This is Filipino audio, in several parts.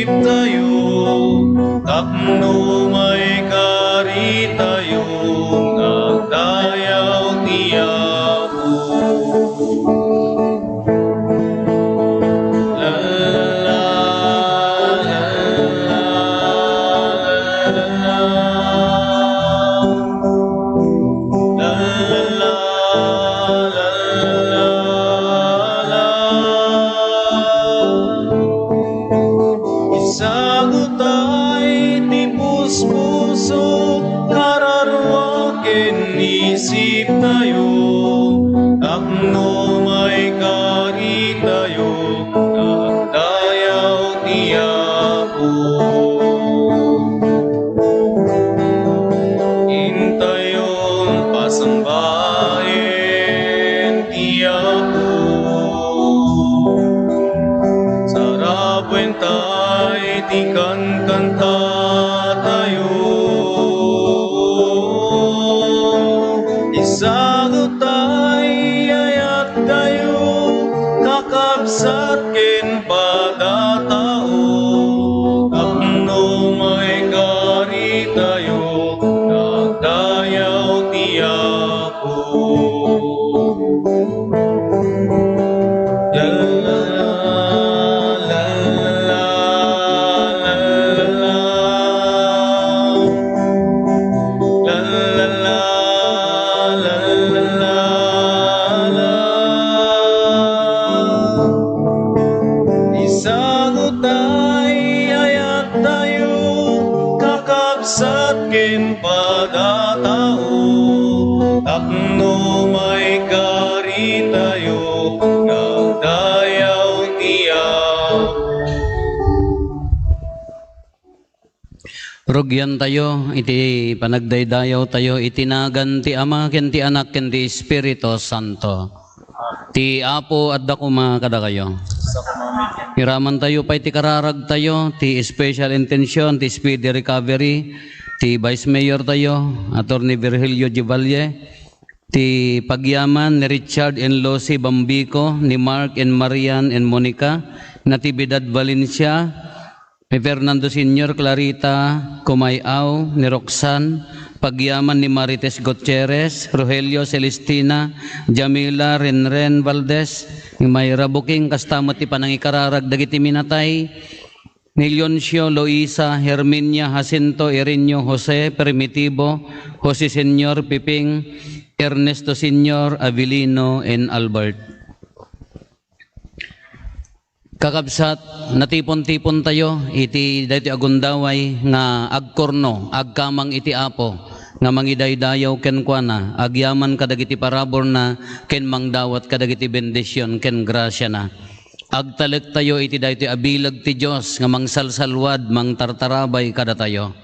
inisip tayo, tapno may kari tayo, nagdayaw tiyapo. Isip tayo, tapno may kari tayo, nagdayaw tiyapo. Intayon pasambahin tiyapo, sarapwen tay tikan kanta tayo. Isagot ay ayat tayo, kakabsat ken padatao, tapno may kari tayo, nagdayaw tiyapo. Isagot ay ayat tayo, kakabsat ken padatao, tapno may kari tayo, nagdayaw tiyapo. Rugyan tayo, iti panagdaydayaw tayo, itinagan ti Ama, ken ti Anak, ken ti Espiritu Santo. Ti Apo at dakuma kada kayo. Hiraman tayo pa iti kararag tayo, ti special intention, ti speedy recovery, ti Vice Mayor tayo, Attorney Virgilio Givalle, ti pagyaman ni Richard and Lucy Bambico, ni Mark and Marian and Monica, Natividad Valencia, ni Fernando Sr., Clarita Kumayaw, ni Roxanne, pagyaman ni Marites Gutierrez, Rogelio Celestina, Jamila Renren Valdez, ni Mayra Buking, kastamot ti panangikararag dagiti minatay, ni Leoncio Loisa, Herminia Jacinto, Irinio Jose, Primitibo, Jose Sr. Piping, Ernesto Sr., Avelino, and Albert. Kakabsat, natipon-tipon tayo, iti dati agundaway nga agkorno, agkamang iti Apo, nga mangidaydayaw ken kuana, agyaman kadagiti parabor na, ken mangdawat kadagiti bendisyon, ken grasya na. Agtalek tayo iti dati abilag ti Diyos, nga mangsalsalwad, mangtartarabay kada tayo.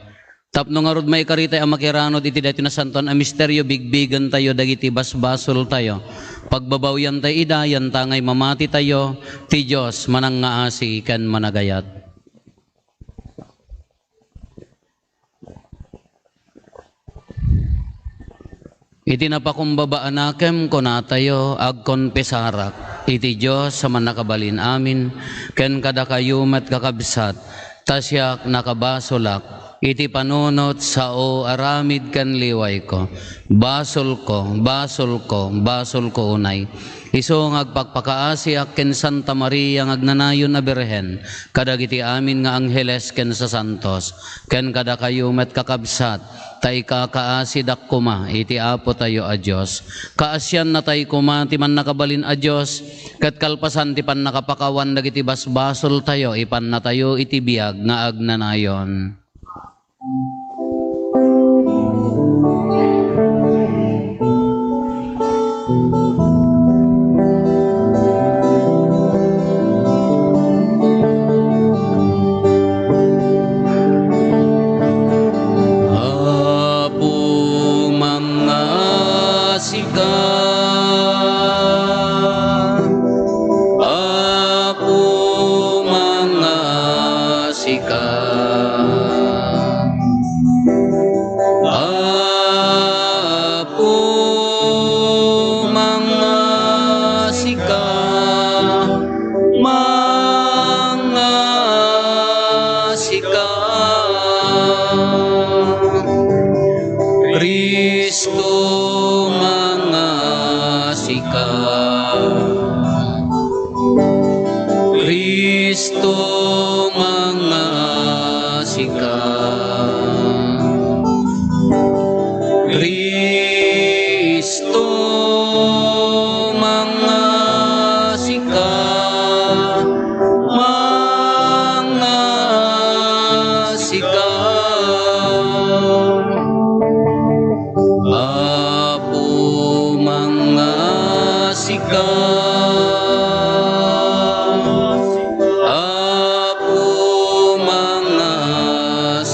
Tapno nga rod may karitay ang makiranod iti dati na santon a misteryo, bigbigan tayo, dagiti basbasol tayo. Pagbabawyan tayo idayan, tangay mamati tayo, ti Diyos manang ngaasi ken managayat. Iti napakumbabaan kuna tayo agkonpesarak, iti Diyos sa manakabalin amin, ken kada kayumat kakabsat, tasyak nakabasolak, iti panunot sao aramid kan liway ko, basol ko, basol ko, basol ko unay. Iso ngagpakpakaasi ken Santa Maria ngagnanayon na Birhen, kadagiti amin nga angheles ken sa santos, ken kada kayumet kakabsat, tay kakaasi dakkuma, iti Apo tayo a Diyos. Kaasyan na tay kuma, ti man nakabalin a Diyos, ket kalpasan ti pan nakapakawan dagiti basbasol tayo, ipan na tayo iti biag nga agnanayon. Sikat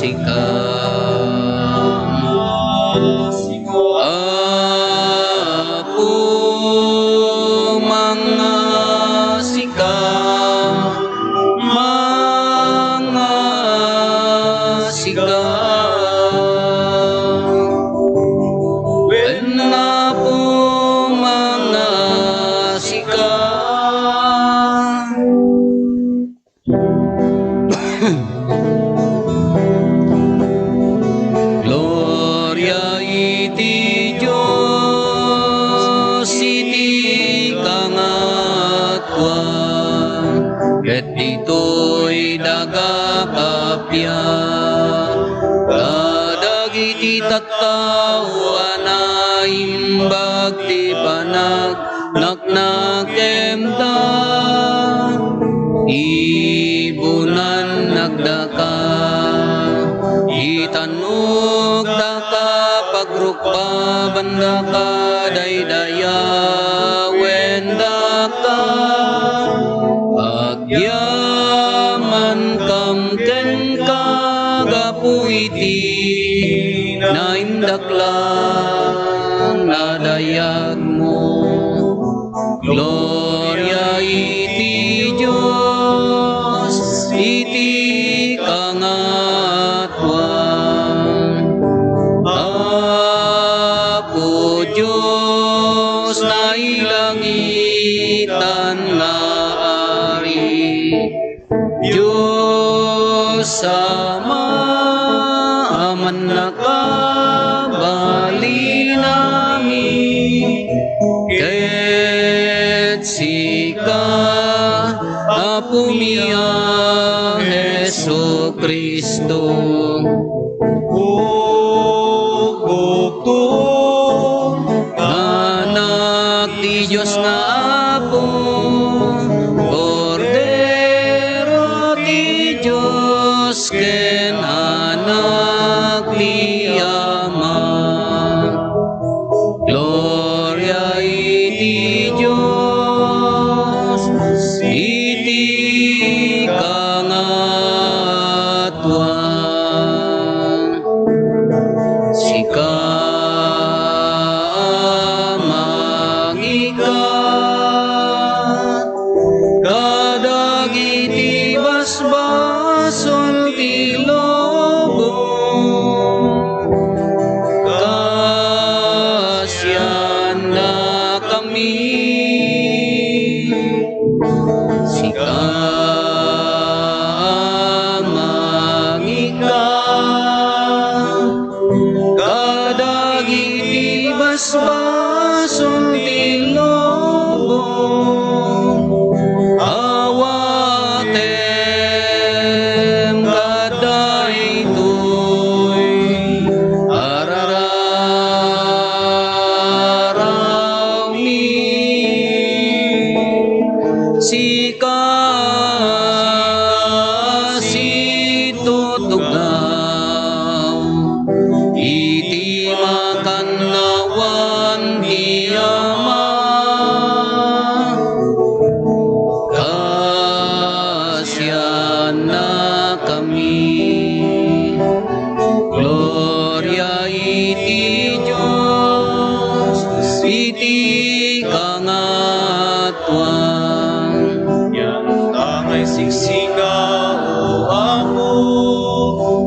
sika. Apo mga sika, mga sika. Na po mga sika. Gloria iti Diyos, iti kangatwa, ket dito'y dagakapya, kadagiti tattao imbag ti panag naknakemda, ibunan nagdaka, itanog daka, pagrukba banda ka, daydaya wenda ka, agyaman kamken ka, gapuiti naindaklang nadayag mo. Gloria iti Diyos, iti kangatwa. Apo Diyos na ilangitan nga ari, Diyos Ama, aman nakabali nami, ket sika Apo miya Hesu Kristo. Anak ti Diyos nga Apo, Kordero ti Diyos, ken anak ti Ama. Gloria iti Diyos, iti kangatwa. Sika mangika, kadagiti basbason ti lobo, kasyan na kami. Sika mangika, kadagiti basbason ti lobo, awatem kadaytoy arararaw sika situtugaw, iti makannawan ti Ama, kasyan na kami. Gloria iti Diyos, iti kangatwa. Yang tangay siksika o Apo,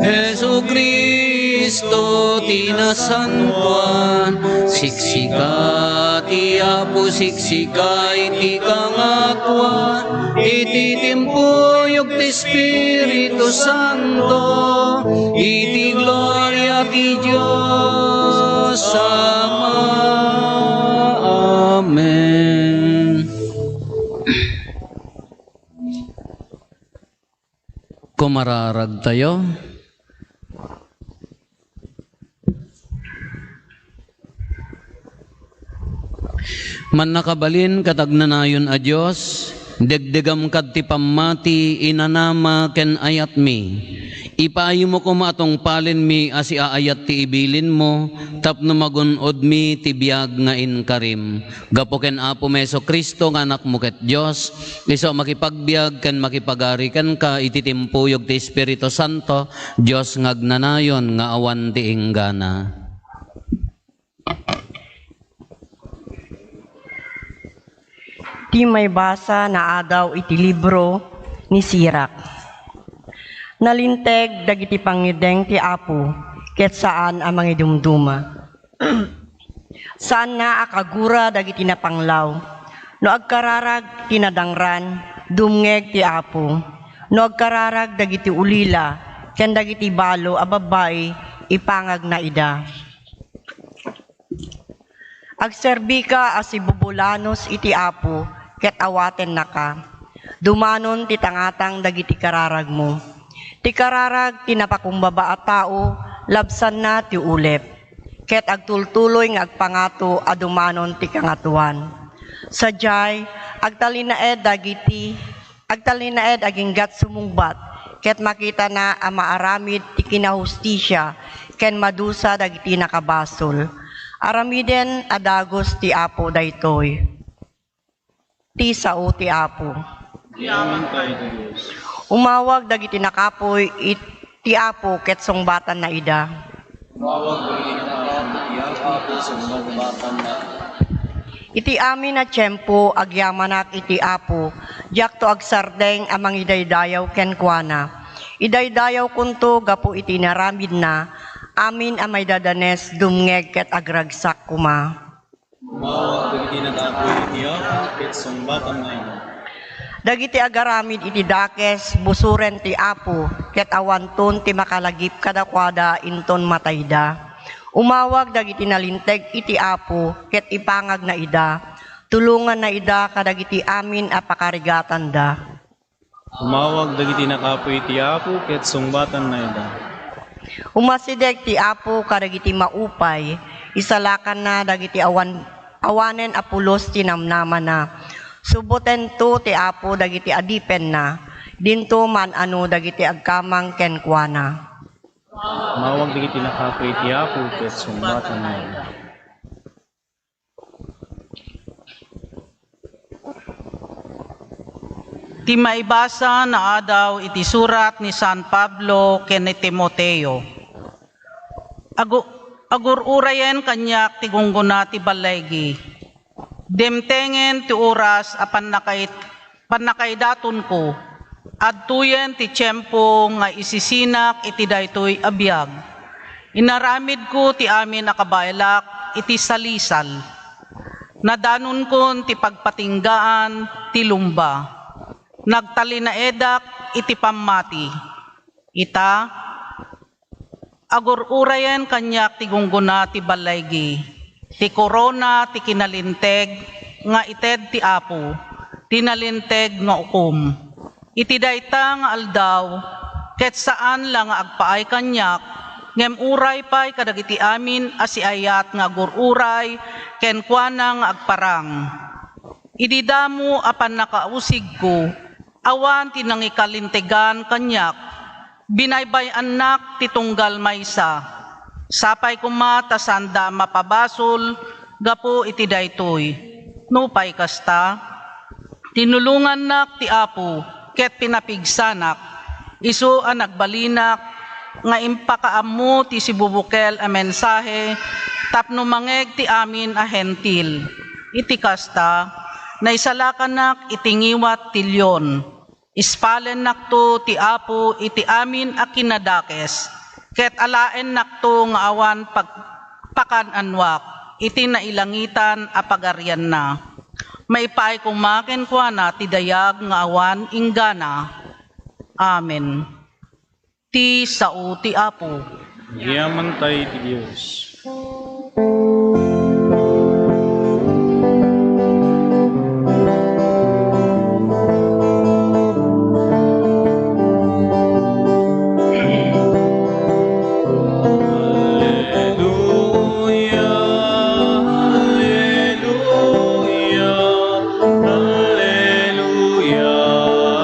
Hesu Kristo tinasantuan, siksika ti Apo, siksika iti kangatwa, iti timpuyog ti Espiritu Santo, iti gloria ti Diyos Ama. Amen. Kumararag tayo. Man nakabalin katagnanayon a Diyos, degdegam kad ti pamati inanama ken ayat mi. Ipayo mo ko matong palin mi asi aayat ti ibilin mo, tapno magunod mi ti biag nga inkarim. Gapo ken Apo Meso Kristo nga anak mo ket Dios, iso makipagbiag ken makipagari ken ka ititimpuyog ti Espiritu Santo, Dios ngagnanayon nga awan ti inggana. Ti may basa na adaw iti libro ni Sirak. Nalinteg dagiti pangideng ti Apo, ket saan ang mga dumduma. Saan nga akagura dagiti napanglaw, no agkararag tinadangran, dumngeg ti Apo, no agkararag dagiti ulila, ken dagiti balo a babae, ipangag na ida. Agserbi ka as ibubulanos iti Apo, ket awaten na ka. Dumanon ti tangatang dagiti kararag mo. Ti kararag ti napakumbaba a tao, labsan na ti ulep. Ket agtultuloy nga agpangato a dumanon ti kangatuan. Sadyay, agtalinaed aginggat sumungbat, ket makita na a maaramid ti kinahustisya, ken madusa dagiti nakabasol. Aramiden adagos ti Apo daytoy. Ti sao ti Apo. Yaman tayo ti Diyos. Umawag dagiti nakapoy ti Apo ket songbatan na ida. Mawag dagiti nakapoy ti Apo ket songbatan na. Iti amin na tiyempo agyamanak iti Apo, diak to agsardeng amang idaydayaw ken kuana. Idaydayaw kunto gapo iti naramid na, amin amay dadanes dumngeg ket agragsak kuma. Mawag dagiti nakapoy ti Apo ket songbatan na. Dagiti agaramid iti dakes, busuren ti Apo, ket awanton ti makalagip kadakwada inton matayda. Umawag dagiti nalinteg iti Apo, ket ipangag na ida. Tulungan na ida kadagiti amin a pakarigatan da. Umawag dagiti nakapoy ti Apo ket songbatan na ida. Umasideg ti Apo kadagiti maupay, isalakan na dagiti awanen apulos ti namnaman na. Suboten to ti Apo dagiti adipen na, dinto man ano dagiti agkamang kenkwana. Mawag dagiti nakapoy ti Apo ket songbatan na ida. Ti maibasa na adaw iti surat ni San Pablo ken ni Timoteo. Agururayen kanyak ti gungguna ti balaygi. Demtengen ti oras a panakaidaton ko. Adtuyen ti tiyempo nga isisinak iti daytoy a biag. Inaramid ko ti amin a kabaylak iti salisal. Nadanon kon ti pagpatinggaan ti lumba. Nagtalinaedak iti pammati. Ita, agururayen kanyak ti gungguna ti balaygi. Ti korona ti kinalinteg nga ited ti Apo. Tinalinteg nga ukom. Iti dayta nga aldaw, ket saan lang nga agpaay kanyak, ngem uray pay kadagiti amin asiayat nga agururay, ken kuana nga agparang. Ididamo apan nakausig ko, awan tinangikalintegan kanyak, binaybay anak ti tunggal maysa, sapay kumata sanda mapabasol, gapo iti daytoy. Nupay kasta, tinulungan nak ti Apo, ket pinapigsanak, isu ang nagbalinak, nga impakaammo ti sibubukel a mensahe, tapno mangeg ti amin a hentil. Iti kasta, naisalakan nak itingiwat tilyon, ispalen nakto ti Apo iti amin a kinadakes, ket alaen nakto nga awan pagpakananwak, iti nailangitan a pagarian na. Maipaay kumaken kwa na ti dayag nga awan inggana. Amen. Ti sao ti Apo. Yaman tayo ti Diyos. Hallelujah,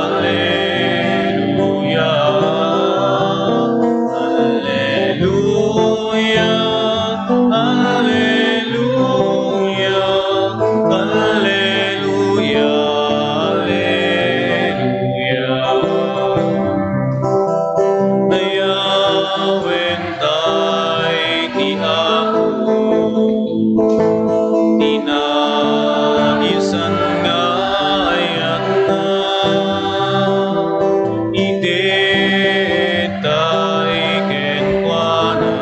hallelujah, hallelujah. tay ti Apo, tinaisan nga ayat na, idetay kenkwana,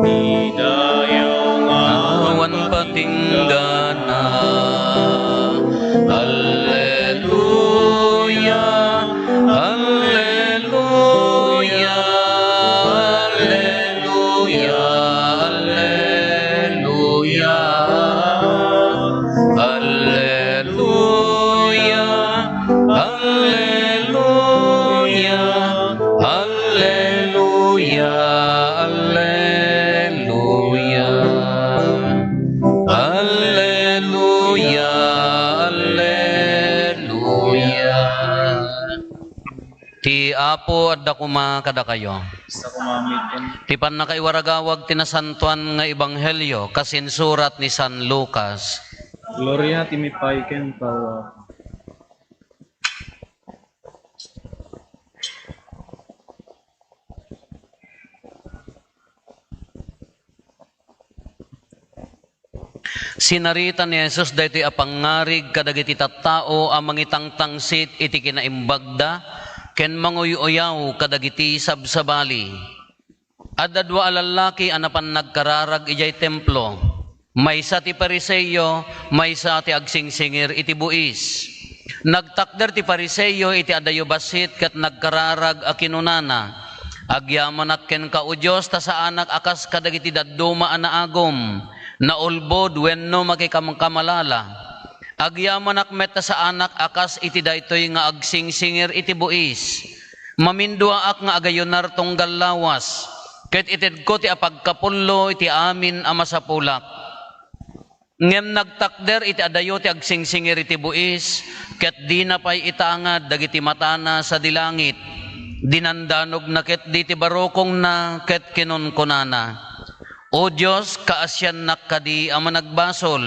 idayaw nga awan patinggana. Alleluia, alleluia, alleluia, alleluia, alleluia, alleluia, alleluia, alleluia. Alleluia, alleluia. Ti Apo adda kuma kada kayo. sa kumamit ken Ti panakaiwaragawag tinasantuan nga ebanghelyo kasin surat ni San Lucas. gloria ti mipay ken kawa. Sinarita ni Jesus daytoy apangarig kadagiti tattao a mangitangtangsit iti kinaimbagda ken manguyoyaw kadagiti sabsabali. Adda dua a lalaki anapan nagkararag ijay templo. Maysa ti Pariseyo, maysa ti agsingsingir iti buis. Nagtakder ti Pariseyo iti adayo basit ket nagkararag a kinunana. Agyamanat ken ka o Dios ta sa anak akas kadagiti dadduma a naagom. Naulbod wenno makikamkamalala. Agyamanak meta sa anak akas iti daytoy nga agsingsingir iti buis. Maminduaak nga agayonar tunggal lawas. Ket ited ko ti apagkapullo iti amin a masapulak. Ngem nagtakder iti adayo ti agsingsingir iti buis. Ket di na pay itangad dagiti matana sa dilangit. Dinandanog na ket di ti barokong na ket kinunkunana. O Diyos, kaasyan nakadi ang managbasol.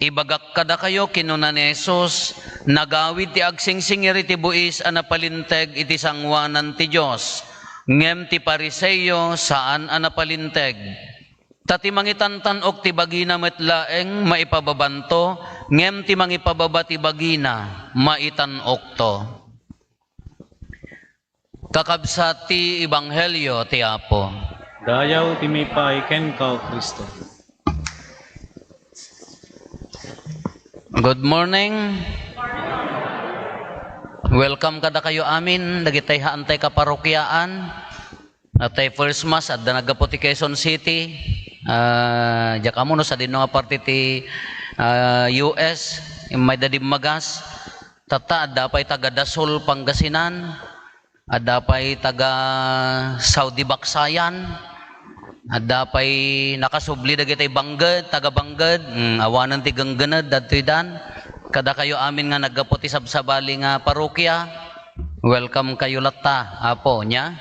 Ibagak kada kayo kinuna ni Jesus, nagawid ti agsingsingir iti buis anapalinteg iti sangwanan ti Diyos. Ngem ti Pariseyo saan anapalinteg. Tati mangitantan ok ti bagina metlaeng maipababanto, ngem ti mangipababa ti bagina maitanok to. Kakabsat ti Ebanghelyo ti Apo. Dayaw ti mipay ken ka Kristo. Good morning. Welcome kada kayo amin. Dagitay haantay kaparokyaan. Atay first mass at nagapo ti Quezon City. Diya kamo no sa dino nga parte ti US. May dadimmagas. Tata adapay taga Dasol Pangasinan. Adapay taga Saudi Baksayan. Adapay nakasubli dagitay Bangged, taga Bangged, awanan ti Gangganad dadtoy dan. Kada kayo amin nga naggaputi sabsabali nga parokya. Welcome kayo latta, apo nya.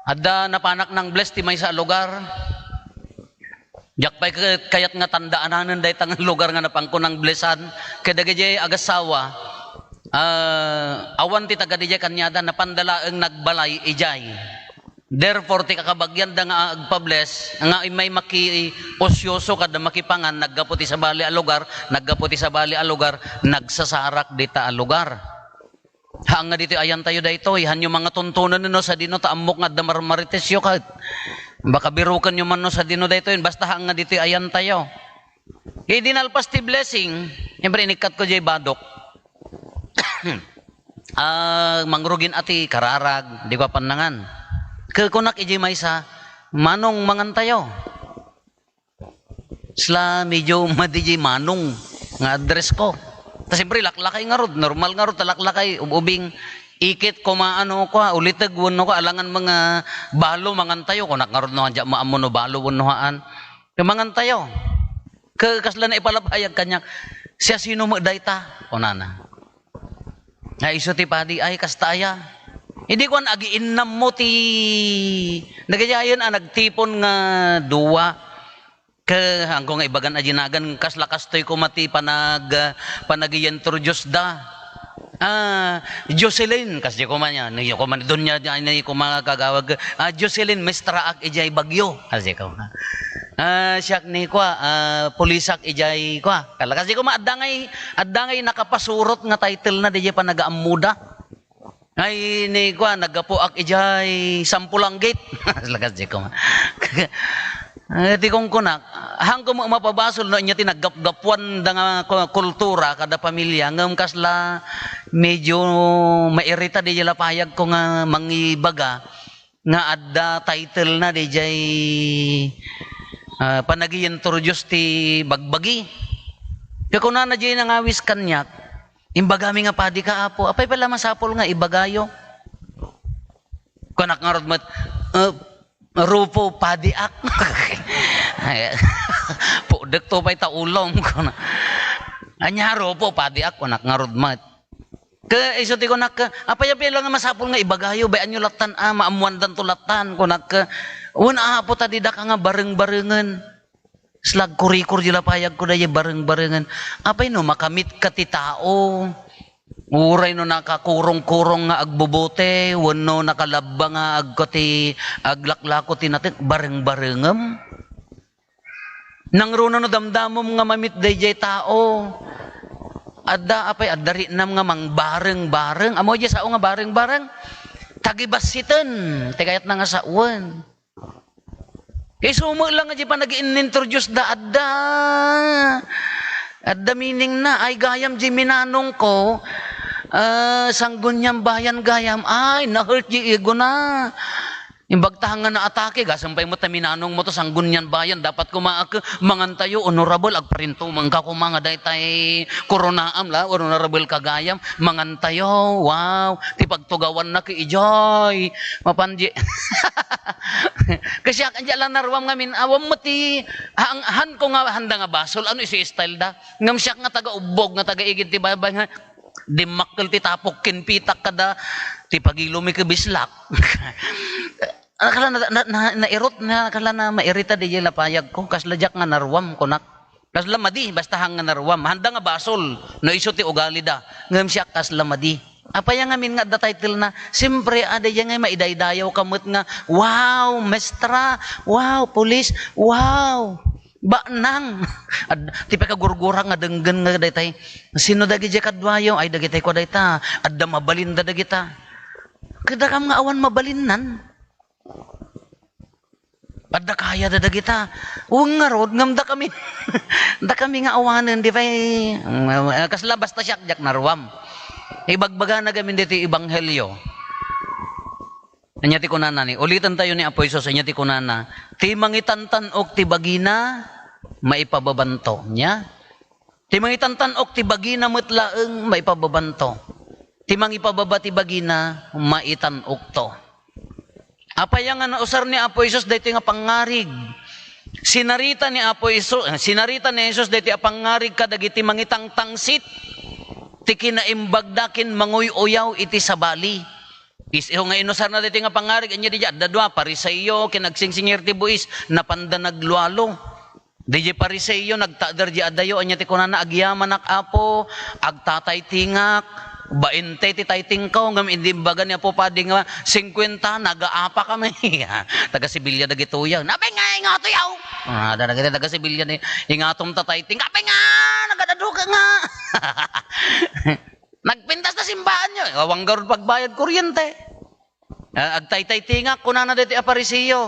Adda napanak ng bless ti may sa lugar. Jakpay kayat nga tandaanan day tang lugar nga napangko ng blessan. Kada gajay agasawa. Awan ti taga dijay kanyada napandalaeng nagbalay ijay. Therefore, ti kakabagyan da nga agpables, nga may maki-osyoso kada makipangan, naggaputi sa bali a lugar, nagsasarak dita a lugar. Haang nga dito ayan tayo dayto, ihan yung mga tuntunan nino sa dino, taamok nga damarmarites yo kahit. Baka birukan yung man no sa dino dayto yun, basta haang nga dito ayan tayo. Kaya dinalpas ti blessing, siyempre inikat ko jay badok. Mangrugin ati kararag, di ba panangan. Kunak iji maysa, manong mangantayo. Sla medyo madiji manong nga address ko. Ta siyempre laklakay nga rod, normal nga rod, talaklakay, ubing ikit ko maano ko, ulitag wano ko, alangan mga balo mangantayo, kunak nga rod no, dya maamo no balo wanohaan. Mangantayo. Kasla na ipalapayag kanya, siya sino mo dayta? O nana. Nga iso ti padi ay kastaya. Hindi ko agiinnam mo ti nagayayon nagtipon nga duwa ke hanggang ibagan a jinagan kaslakastoy ko mati panagiyentrodyos da Jocelyn, kasi ko man yan, ko man doon niya, ko mga kagawag, Jocelyn, Mestraak, ijay bagyo, kasi ko na. Siyak ni kwa, pulisak ijay kwa. Kala kasi ko adangay nakapasurot nga title na, di pa nag-aamuda. Ay, ni kwa, nagapuak ijay sampulang gate. Kasi ko ma. Di kong kunak, hang ko mapabasol no inya tinaggapuan da nga kultura kada pamilya ngam kasla medyo mairita di jala payag ko nga mangibaga nga adda title na di jay panagi-introduce ti bagbagi. Kaya kung na jay nangawis kanyak, imbagami nga padi ka apo, apay pala masapol nga ibagayo. Kunak nga rodmat, rupo padiak. Pudek to pa'y taulong ko na. Anya rupo padiak ko nakngarudmat. Ke iso ti ko nak apay lang nga masapol nga ibagayo bayan nyo latan maamuan dan tulatan ko nak una apo ta dida ka nga bareng-barengan. Slag kurikur jila payag ko daya bareng-barengan. Apay no makamit ka ti tao. Uray no nakakurong-kurong nga agbubote, wano nakalabba nga agkoti aglaklako ti natin, bareng-barengem. Nang runa no damdamom nga mamit dayjay tao. Adda apay addari nam nga mang bareng-bareng. Amo jay sao nga bareng-bareng. Tagibasitan, tigayat na nga sa uwan. Kay sumo lang nga jay pa nag-introduce da adda. Adda meaning na ay gayam jay minanong ko. Sanggunyang bayan gayam ay na-hurt yung ego na. Imbagtahan nga na atake gasampay mo taminanong mo to sanggunyan bayan dapat kumaak mangantayo honorable agparinto mangka ko mga daytay koronaam la honorable kagayam mangantayo wow ti pagtugawan na ki ijoy mapanji kasi anja lang narwam ngamin awam mo ti han ko nga handa nga basol ano isi style da ngam siya nga taga ubog nga taga igid ti babay nga dimakkel ti tapok kinpitak kada ti pagilumi ke bislak. Akala nairot na akala na mairita di jela payag ko kasla jak nga narwam konak. Kasla madi basta hang nga narwam handa nga basol no iso ti ugali da ngem siya kasla madi. Apa yang ngamin nga da title na simpre ada yang nga maidaydayaw kamot nga wow mestra wow pulis wow ba nang ti pagagurgura nga denggen nga daytay sino dagi jay kadwayo ay dagitay ko dayta adda mabalinda dagita kada kam nga awan mabalinnan adda kaya da dagita uwang nga rod ngam da kami da kami nga awanan di pay kasla basta siyak jak narwam ibagbaga na gamin dito ibanghelyo. Anya ti kunana ni ulitan tayo ni Apo Isos anya ti kunana ti mangitantan ok ti bagina maipababanto nya ti mangitantan ok ti bagina metlaeng maipababanto ti mangipababa ti bagina maitan okto. Apa yang nga nausar ni Apo Isos dayto nga pangarig sinarita ni Apo Isos sinarita ni Jesus dayto pangarig kadagiti mangitang tangsit ti kinaimbagdakin manguy-uyaw iti sabali. Iso nga inusar na dito nga pangarig anya di adda dua pariseyo kinagsingsingir ti buis napanda naglualo. Di pariseyo nagtader di adayo anya ti kunana agyaman nak apo agtatay tingak bainte ti tayting ko ngam indi baga ni Apo padi nga 50 nagaapa kami. Taga Sibilya dagituyaw. Napay nga ingato yaw. Dagiti taga Sibilya ni ingatom tatayting. Kapay nga nagadaduka nga. Nagpintas na simbahan nyo. Awanggar pagbayad kuryente. Agtay-tay tingak kunana dito aparisiyo.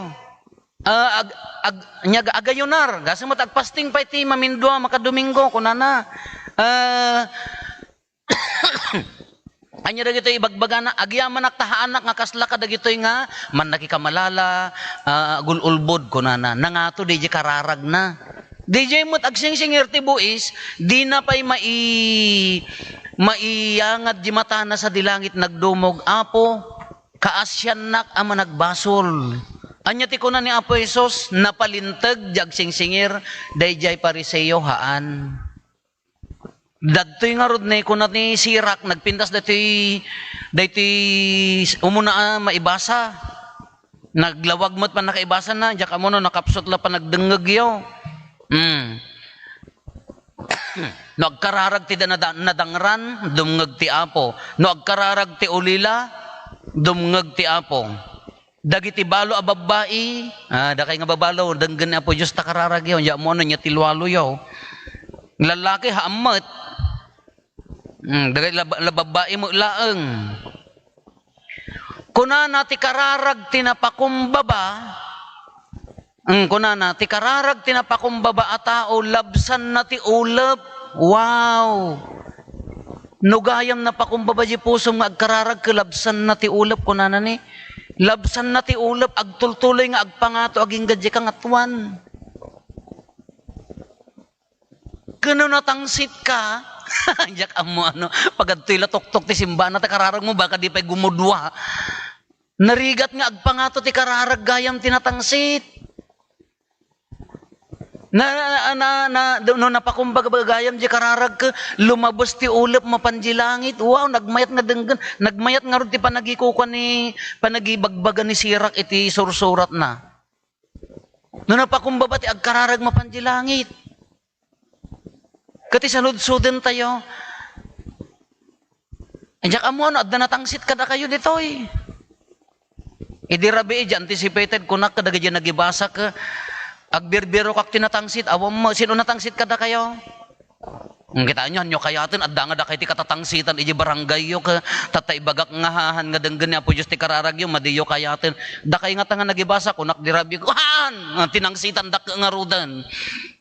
Agayunar. Gasa mo tagpasting pa iti mamindwa makadomingo kunana. Anya dagito ibagbaga na agyaman naktahanak nga kasla ka dagito nga man nakikamalala gululbod kunana nangato DJ kararag na. DJ mo't agsingsingir ti buis di na pay maiangad di mata na sa dilangit nagdumog apo kaasyan nak ama nagbasol. Anya ti kunan ni Apo Isos napalintag jag singsingir dayjay pariseyo haan. Dagtoy nga rod na kunat ni Sirak nagpintas daytoy umuna maibasa. Naglawag mo't pa nakaibasa na, diya ka mo no, nakapsot la pa nagdengag yaw. No agkararag ti nadangran, dumngeg ti Apo. No agkararag ti ulila, dumngeg ti Apo. Dagiti balo a babae, dakay nga babalo, denggen Apo Diyos takararag yaw, ya mo nya tilwalo yaw. Lalaki haamat, dagay la babae mo laeng. Kunana ti kararag tinapakumbaba, kunana ti kararag tinapakumbaba a tao, labsan na ti ulep. Wow! Nugayam na pakumbaba di puso nga agkararag ka labsan na ti ulep kunana ni. Labsan na ti ulep agtultuloy nga agpangato aging gadya kang atuan. Kano natangsit ka? Diyak amo pagadtoy latok-tok ti simba na ti kararag mo baka di pa'y gumudwa. Narigat nga agpangato ti kararag gayam tinatangsit. No napakumbaga bagayam di kararag ka, lumabos ti ulap mapanji langit. Wow, nagmayat nga denggan, nagmayat nga ron ti panagikukan ni panagibagbagan ni sirak iti sursurat na. No napakumbaba ti agkararag mapanji langit. Kati salud-suden tayo. Andiyak amo adda natangsit kada kayo ditoy. Idirabi anticipated kunak kada gadya nagibasa ka. Agbirbiro kak tinatangsit, awam mo, sino natangsit kada kayo? Kita nyo kayatin, at nga da kayo ti katatangsitan, iji barangay yo, tatay bagak ngahahan nga denggan niya po Diyos ti kararag yo, madiyo kayatin. Da kayo nga tanga nagibasa, kunak dirabi ko, haan! Tinangsitan dak nga rudan.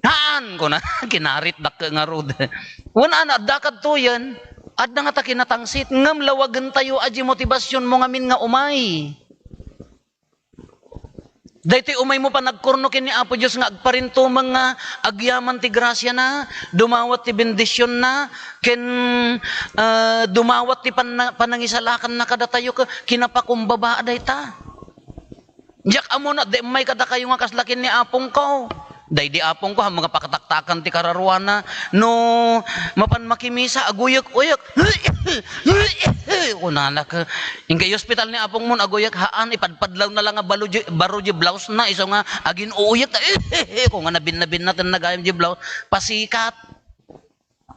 Haan! Kuna, kinarit dak nga rudan. Wana na, dakad to yan, at nga ta kinatangsit, ngam lawagan tayo, aji motivasyon mo ngamin nga umay. Dahiti umay mo pa nagkurnokin ni Apo Diyos nga agparinto mga agyaman ti grasya na, dumawat ti bendisyon na, ken dumawat ti panangisalakan na kada tayo kinapakumbaba aday ta. Diyak amo na, di may kada kayo nga kaslakin ni Apong ko. Day di Apong ko, mga pakataktakan ti kararuana, no mapan makimisa, aguyok-uyok, unala ka. Ingkay hospital ni Apong mon, aguyok, haan, ipadpadlaw na lang nga baro di blouse na, iso nga, agin uyok, kung nga nabin natin nagayam di blouse, pasikat.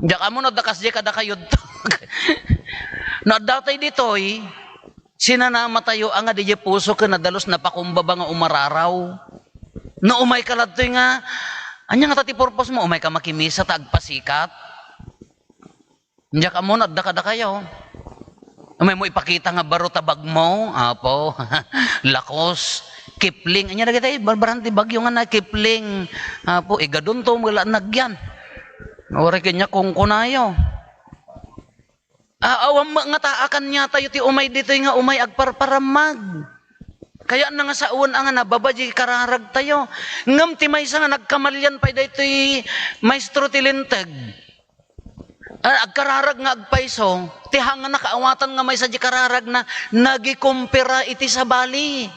Diyak amo na, dakas di kada kayo. Nadatay ditoy, sinanama tayo, ang nga di puso ka, nadalos napakumbaba nga umararaw. No umay ka ladto nga, anya nga tati purpose mo, umay ka makimisa ta agpasikat. Diya ka mo, nadda kayo. Umay mo ipakita nga baro tabag mo, apo, lakos, Kipling, anya na kita barbaranti bagyo nga na Kipling, apo, igadun to, wala nagyan. Ore kanya kung kunayo. Awam nga taakan niya tayo ti umay dito nga umay agparparamag. Kaya na nga sa uwan nga nababaji kararag tayo. Ngam ti maysa nga nagkamalyan pa daytoy maestro ti linteg. Agkararag nga agpaiso, ti hanga nakaawatan nga maysa di kararag na nagikumpira iti sa bali.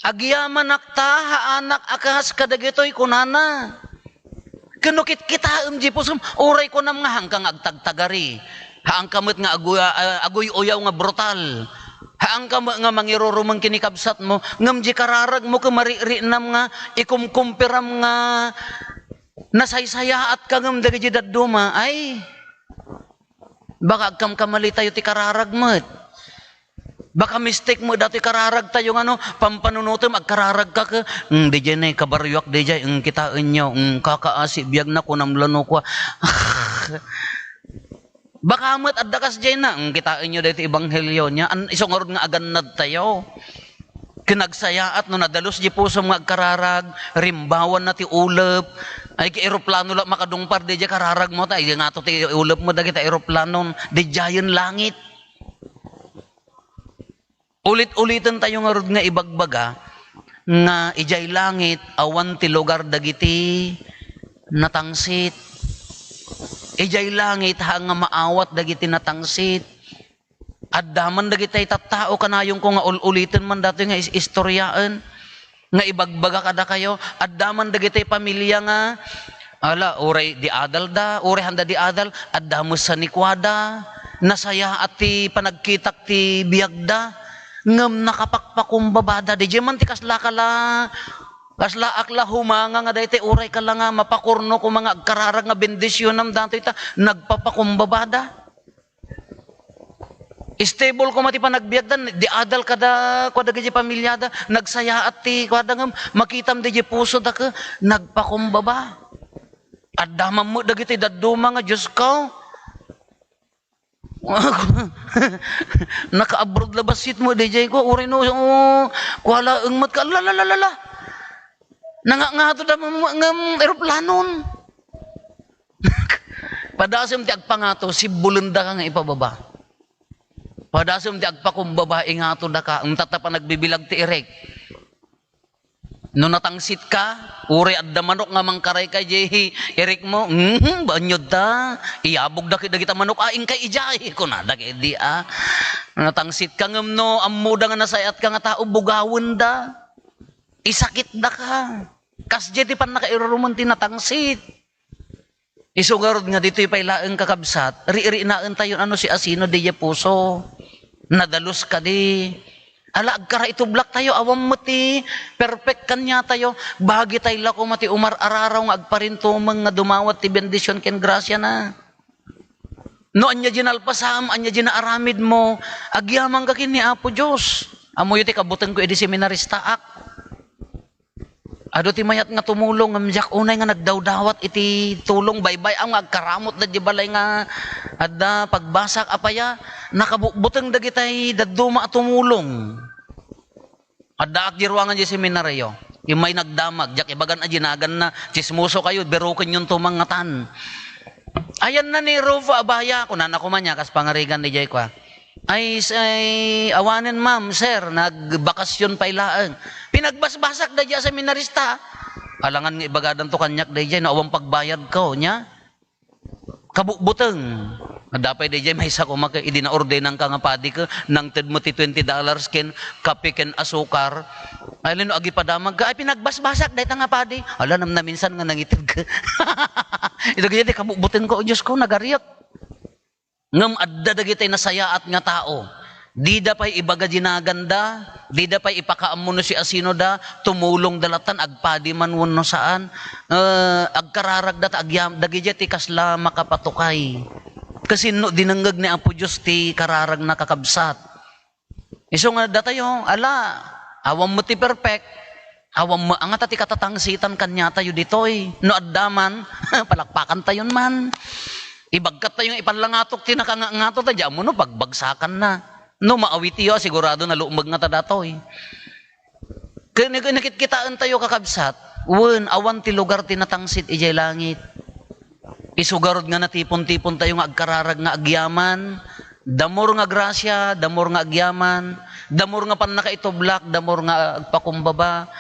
Agyaman nakta haanak akas kadagitoy kunana. Kanukit kita di pusum uray ko nam nga hangkang agtagtagari. Haang kamot nga agoy uyaw nga brutal. Haang ka nga mangirurumang kinikabsat mo, ngam di kararag mo kamariri nam nga, ikumkumpiram nga, nasaysaya at kagam dagi daduma, ay, baka agkam kamali tayo ti kararag mo. Baka mistake mo dati kararag tayo nga no, pampanunutom, agkararag ka ka, di dyan ay kabaryak, di dyan, kitain nyo, kakaasi, biyag na ko namlano ko. Baka amat at dakas dyan na, kitain nyo dito ibanghelyo niya, isang orod nga aganad tayo. Kinagsayaat no nadalos di puso mga agkararag, rimbawan na ti ulap, ay ki aeroplano lang makadungpar, di dyan kararag mo tayo, nga to ti ulap mo, dagi ta aeroplano, di dyan langit. Ulit-ulitan tayo nga rod nga ibagbaga, nga ijay langit, awan ti lugar dagiti natangsit. Ijay langit hanga maawat dagiti natangsit. Addaman dagiti tattao kanayong ko nga ulitin man dato nga istoryaan. Nga ibagbaga kada kayo. Addaman dagiti pamilya nga ala uray di adal da, uray handa di adal, addamos sa nikwada, nasaya at ti panagkitak ti biyagda, ngam nakapakpakumbabada, di man ti kaslakala, Kasla akla humanga nga dayte uray ka lang nga mapakurno ko mga agkararag nga bendisyon nam datoy ta nagpapakumbabada. Stable ko mati pa nagbiagdan di adal kada di pamilyada nagsaya at ti kada ngam makitam di puso da ka nagpakumbaba. Adamam mo dagiti daduma nga Diyos ko. Naka-abroad labasit mo DJ ko uray no kuala engmat ka la. Nangangato da ng aeroplanon. Padasem ti agpangato, si bulunda ka nga ipababa. Padasem ti agpakumbaba, ingato da ka, ang tata pa nagbibilag ti erek. No natangsit ka, uri at manok nga mangkaray ka, jehi, erek mo, banyod ta, iabog da kita manok, aing kay ijay, kunada kay di Natangsit ka ngam no, amuda nga nasayat ka nga tao, bugawin da. Isakit da ka. Kasje ti pan nakairuruman tinatangsit. Isugarod nga dito ipailaeng kakabsat. Ri-ri naan tayo ano si asino di puso. Nadalos ka di. Ala agkara itublak tayo awam mati. Perfect kanya tayo. Bahagi tayo lako mati umar araraw nga agparinto mga dumawat ti bendisyon ken grasya na. No anya ginalpasam, anya ginaaramid mo. Agyamang ka kini Apo Diyos. Amoy ti kabuteng ko edi seminarista ak. Ado ti mayat nga tumulong amjak unay nga nagdawdawat iti tulong baybay ang agkaramot da di balay nga adda pagbasak apaya nakabuteng dagitay daduma at tumulong. Adda akdirwangan di seminaryo. Imay nagdamag jak ibagan a ginagan na chismoso kayo beruken yung tumangatan. Ayan na ni Rufa abaya ko na nakumanya kas pangarigan ni Jay ko. Ay awanin ma'am, sir, nagbakasyon pa ilaang. Pinagbasbasak da dya sa seminarista. Alangan nga ibagadan to kanyak da dya, naawang pagbayad ko niya. Kabukbuteng. Dapay da dya, may isa ko idinaordenan ka nga padi ka, nang ted mo ti $20 ken kape ken asukar. Ay lino, agi padamag ka, ay pinagbasbasak da nga padi. Ala, na minsan nga nangitid ka. Ito kaya di, kabukbuteng ko, o Diyos ko, nagariyak. Ngam adda dagitay nasayaat nga tao. Di da pay ibaga ginaganda, di da pay ipakaammo no si asino da, tumulong dalatan agpadi man wenno saan, agkararag dat agyam dagiti ti kasla makapatukay. Kasi no dinanggag ni Apo Dios ti kararag na kakabsat. Iso nga datayo, ala, awam mo ti perfect. Awam mo ang ti katatangsitan kanya tayo ditoy. No addaman, palakpakan tayon man. Ibagkat tayo yung ipanlangatok, tinakangato ta, diyan mo no, bagbagsakan na. No, maawiti yo, sigurado na luumag nga ta datoy. Kaya nakitkitaan tayo kakabsat, awan ti lugar tinatangsit ijay langit. Isugarod nga natipon-tipon tayo nga agkararag nga agyaman, damor nga grasya, damor nga agyaman, damor nga pan nakaitublak, damor nga agpakumbaba.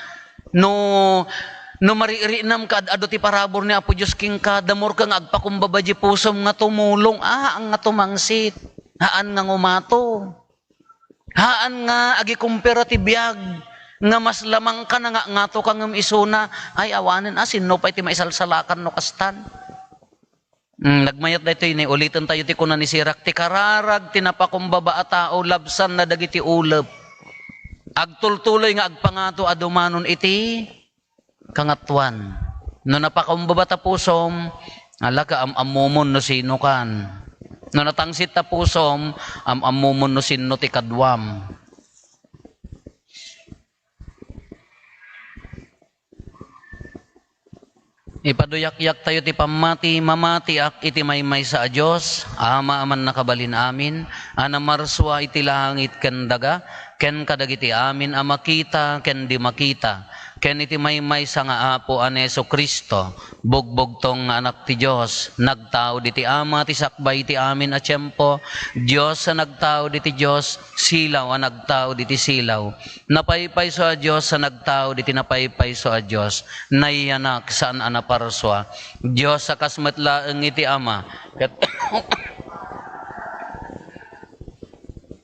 No maririnam ka ado ti parabor ni Apo Dios king ka damor kang agpakumbaba di pusom nga tumulong ang nga tumangsit haan nga ngumato haan nga agi kumpira ti biag nga mas lamang ka na nga ngato kang isuna ay awanen sino pa iti maisalsalakan no kastan. Nagmayat da ito ulitan tayo ti kunan ni Sirak ti kararag tinapakumbaba a tao labsan na dagiti ulep agtultuloy nga agpangato adumanon iti kangatuan. No napakaumba ta pusom, ala ka amumon no sino kan. No natangsit ta pusom, amumon no sino ti kadwam. Ipaduyak-yak tayo ti pamati, mamati ak iti maymay sa Diyos, ama aman nakabalin amin, anamarswa iti langit ken daga, ken kadagiti amin amakita ken di makita. Ken iti maymay sa nga Apo Aneso Kristo, bugbog tong anak ti Diyos, nagtao di ti ama, ti sakbay ti amin a tiyempo, Diyos sa nagtao di ti Diyos, silaw a nagtao di ti silaw, napaypay so a Diyos sa nagtao di ti napaypay so a Diyos, naiyanak saan anaparswa, Diyos sa kasmatlaeng iti ama,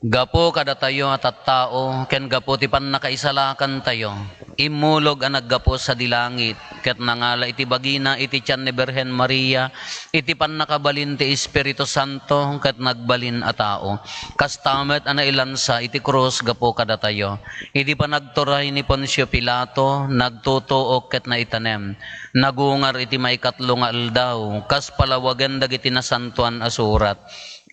gapo kada tayo at tao, ken gapo ti pan nakaisalakan tayo, imulog ang naggapo sa dilangit, ket nangala iti bagina iti tiyan ni Birhen Maria, iti pan nakabalin ti Espiritu Santo, ket nagbalin a tao. Kastamet ana ilansa iti krus gapo kadatayo. Iti panagturay ni Poncio Pilato, nagtutuok ket naitanem. Nagungar iti maikatlo nga aldaw, kas palawagan dagiti nasantuan a surat.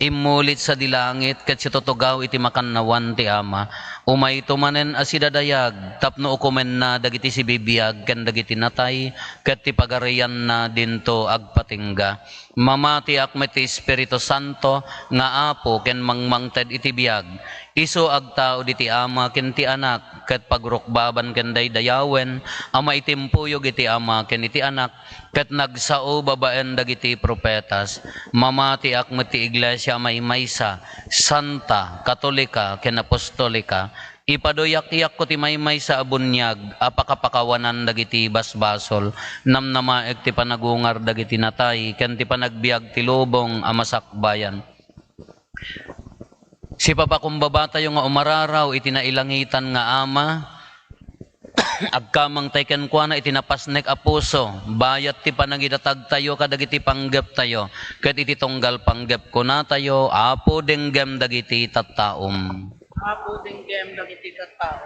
Imulit sa dilangit, ket situtugaw iti makannawan ti Ama. Umay tumanen asidadayag, tapno ukumen na dagiti si bibiyag, ken dagiti natay, ket ti pagarian na dinto agpatingga. Mamati akmet ti Espiritu Santo, nga apo ken mangmangted iti biyag. Isu agtao diti Ama ken ti Anak, ket pagrukbaban ken daydayawen, ama itimpuyog iti Ama ken iti Anak, ket nagsao babaen dagiti propetas. Mamati akmet ti Iglesia may maysa, santa, katolika, ken apostolika. Ipadoyak-iyak ko ti maymay sa abunyag, apakapakawanan dagiti basbasol, namnamaek ti panagungar dagiti natay, ken ti panagbiag ti lubong amasakbayan. Si papakumbaba tayo nga umararaw, iti nailangitan nga Ama, agkamang tayo kenkwana iti napasnek a puso, bayat ti panagidatag tayo kadagiti panggep tayo, ket iti tunggal panggep ko na tayo, apo denggem dagiti tattaom. Apo dinggem dagiti tattao.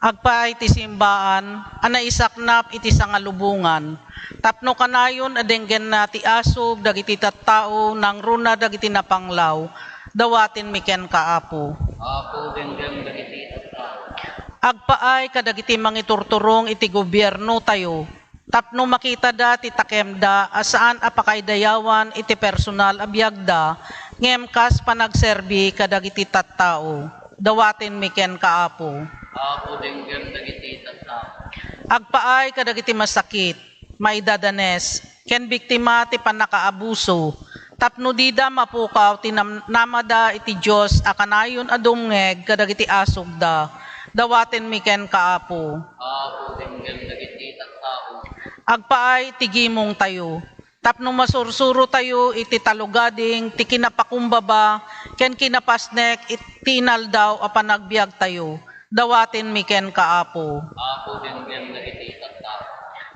Agpaay ti simbaan, ana isaknap iti sangalubungan. Tapno kanayon adenggen na ti asog dagiti tattao nang runa dagiti napanglaw. Dawatin miken kaapo. Apo denggem dagiti tattao. Agpaay kadagiti mangiturturong iti gobyerno tayo. Tapno makita da ti takemda asaan apakaidayawan iti personal abiyagda ngem kas panagserbi kadagiti tattao. Dawatin miken kaapo. Apo denggem dagiti tattao. Agpaay kadagiti masakit, maidadanes, ken biktima ti panakaabuso. Tapno dida mapukaw ti namada iti Dios akanayon adungeg kadagiti asog da. Dawatin miken kaapo. Apo denggem dagiti tattao. Agpaay tigimong tayo. Tapno masursuro tayo iti talugading ti kinapakumbaba ken kinapasnek iti inaldaw a panagbiag tayo. Dawatin miken kaapo. Apo denggem dagiti tattao.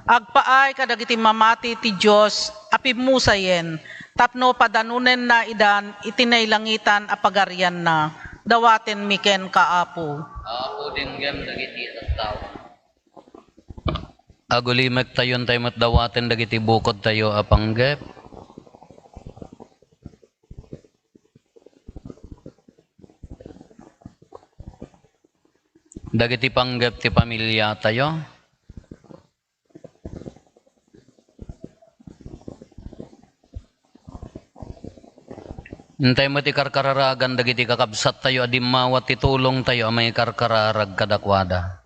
Agpaay kadagiti mamati ti Dios apibmusayen. Tapno padanunen na idan itinaylangitan a pagarian na. Dawatin miken kaapo. Apo denggem dagiti tattao. Agulimek tayon tayo matdawaten dagiti bukod tayo apanggep. Dagiti panggep ti pamilya tayo. Hintay mo ti karkararagan dagiti kakabsat tayo adimawat ti tulong tayo amay karkararag kadakwada.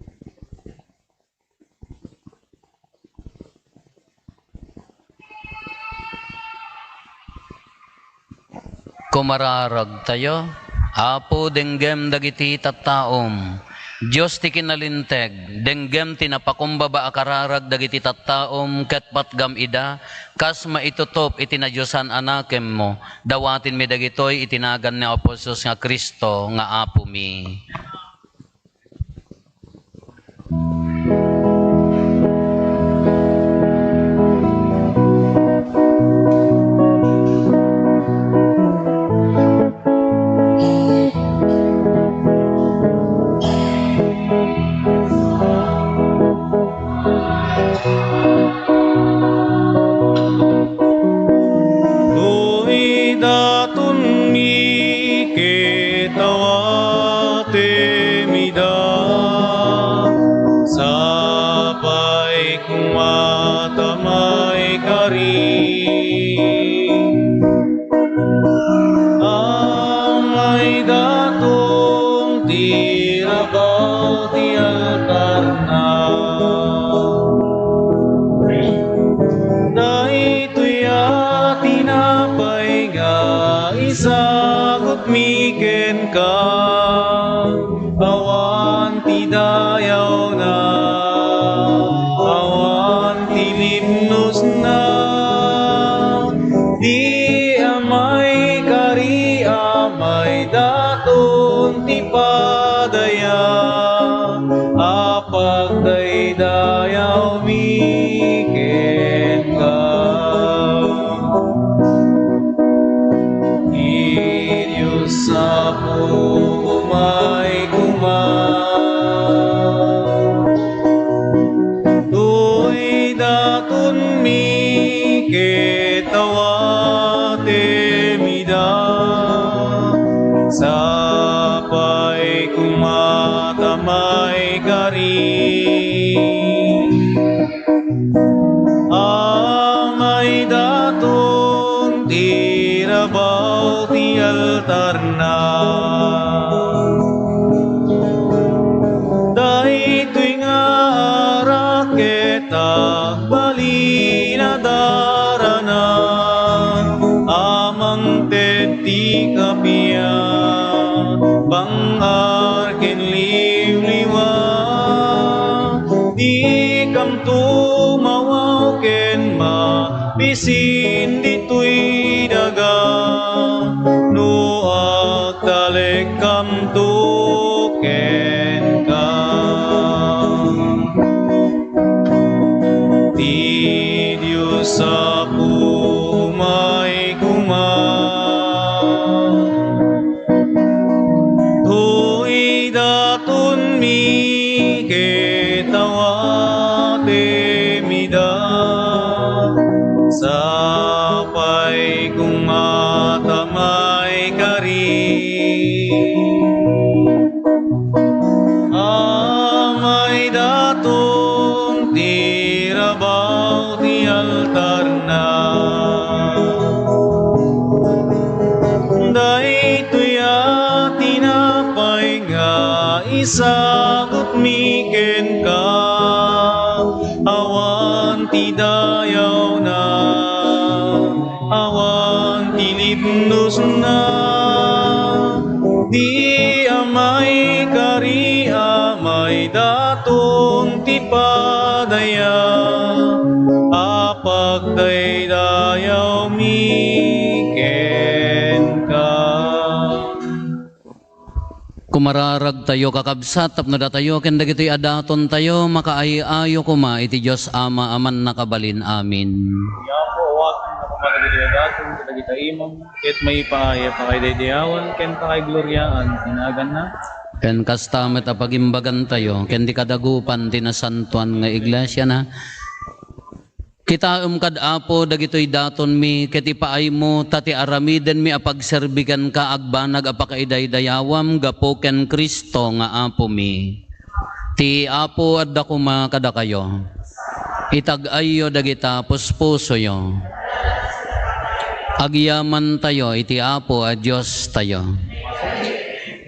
Kumararag tayo, apo denggem dagiti tattaom. Diyos ti kinalinteg, denggem ti napakumbaba akararag dagiti tattaom ket patgam ida, kas maitutop iti na Diyosan anakem mo, dawatin mi dagitoy itinagan ni Apostles nga Kristo nga apo mi. Isagot miken ka, awan ti dayaw na, awan ti limnos na, di amay kari amay daton ti pa. padaya, apag daydayaw miken ka. Diyos sa umay Tuy daton mi ketawate mida, sapay kumatamay kari. Amay daton tirabaw ti altar na, dahito'y nga raketa bali na darana, amang teti kapia bang arken liwliwa, di kam tumawaw ken ma bisin dito'y daga, no agtalek kam tuken ka. Ti Diyos sa umay tuy daton mi ketawate mida, sapay kumatamay kari. Amay daton tirabaw ti altar na, dahito'y tinapay nga isagot miken ka, awan ti dayaw na, awan ti libnos na, di amay kari amay daton ti padaya, apag daydayaw miken ka. Kumararag tayo kakabsat tapno datayo ken dagitoy adaton tayo makaayayo kuma iti Dios Ama aman nakabalin. Amin. Yapo awakan na pamagadidagatong kita imam, ket may paaya pa kay daydayawan, ken pa kay gloryaan, tinagan na. Ken kastamet apagimbagan tayo ken di kadagupan tinasantuan nga iglesia na. Kita kad apo dagitoy daton mi ket ipaay mo tati aramiden mi apagserbikan ka agbanag apakaidaydayawam gapo ken Kristo nga apo mi. Ti apo adda kuma kada kayo. Itag-ayo dagita puspuso yo. Agyaman tayo iti apo a Dios tayo.